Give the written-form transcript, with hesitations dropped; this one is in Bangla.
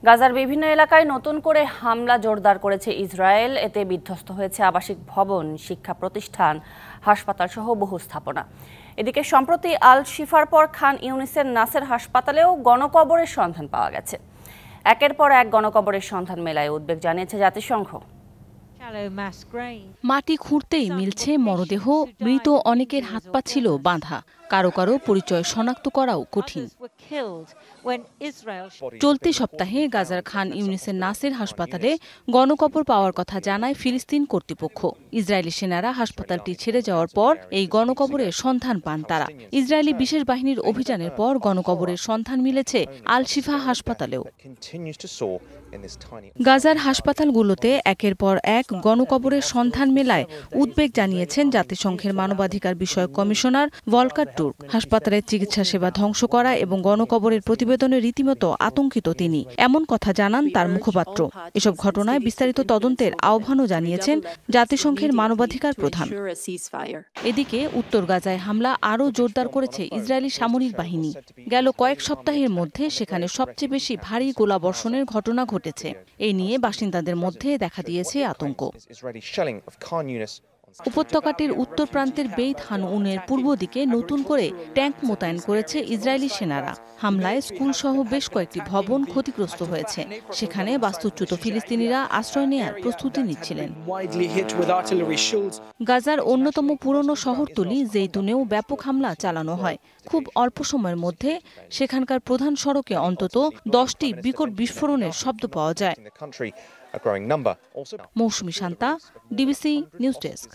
গাজার বিভিন্ন এলাকায় নতুন করে হামলা জোরদার করেছে ইসরায়েল। এতে বিধ্বস্ত হয়েছে আবাসিক ভবন, শিক্ষা প্রতিষ্ঠান, হাসপাতাল সহ বহু স্থাপনা। এদিকে সম্প্রতি আল শিফার পর খান ইউনিসের নাসের হাসপাতালেও গণকবরের সন্ধান পাওয়া গেছে। একের পর এক গণকবরের সন্ধান মেলায় উদ্বেগ জানিয়েছে জাতিসংঘ। মাটি খুঁড়তেই মিলছে মরদেহ, মৃত অনেকের হাত পা ছিল বাঁধা, কারো কারো পরিচয় শনাক্ত করাও কঠিন। চলতি সপ্তাহে গাজার খান ইউনিসের নাসের হাসপাতালে গণকবর পাওয়ার কথা জানায় ফিলিস্তিন কর্তৃপক্ষ। ইসরায়েলি সেনারা হাসপাতালটি ছেড়ে যাওয়ার পর এই গণকবরের সন্ধান পান তারা। ইসরায়েলি বিশেষ বাহিনীর অভিযানের পর গণকবরের সন্ধান মিলেছে আল শিফা হাসপাতালেও। গাজার হাসপাতালগুলোতে একের পর এক গণকবরের সন্ধান মেলায় উদ্বেগ জানিয়েছেন জাতিসংঘের মানবাধিকার বিষয়ক কমিশনার ভলকার তুর্ক। হাসপাতালের চিকিৎসা সেবা ধ্বংস করা এবং গণকবরের প্রতিবেদনে রীতিমতো আতঙ্কিত তিনি, এমন কথা জানান তার মুখপাত্র। এসব ঘটনায় বিস্তারিত তদন্তের আহ্বানও জানিয়েছেন জাতিসংঘের মানবাধিকার প্রধান। এদিকে উত্তর গাজায় হামলা আরও জোরদার করেছে ইসরায়েলি সামরিক বাহিনী। গেল কয়েক সপ্তাহের মধ্যে সেখানে সবচেয়ে বেশি ভারী গোলাবর্ষণের ঘটনা ঘটেছে। এই নিয়ে বাসিন্দাদের মধ্যে দেখা দিয়েছে আতঙ্ক। উপত্যকাটির উত্তর প্রান্তের বেইত হানুনের পূর্ব দিকে নতুন করে ট্যাঙ্ক মোতায়েন করেছে ইসরায়েলি সেনারা। হামলায় স্কুলসহ বেশ কয়েকটি ভবন ক্ষতিগ্রস্ত হয়েছে। সেখানে বাস্তুচ্যুত ফিলিস্তিনিরা আশ্রয় নেয়ার প্রস্তুতি নিচ্ছিলেন। গাজার অন্যতম পুরনো শহরতলি জেইতুনেও ব্যাপক হামলা চালানো হয়। খুব অল্প সময়ের মধ্যে সেখানকার প্রধান সড়কে অন্তত 10টি বিকট বিস্ফোরণের শব্দ পাওয়া যায়। মৌসুমী শান্তা, ডিবিসি নিউজ ডেস্ক।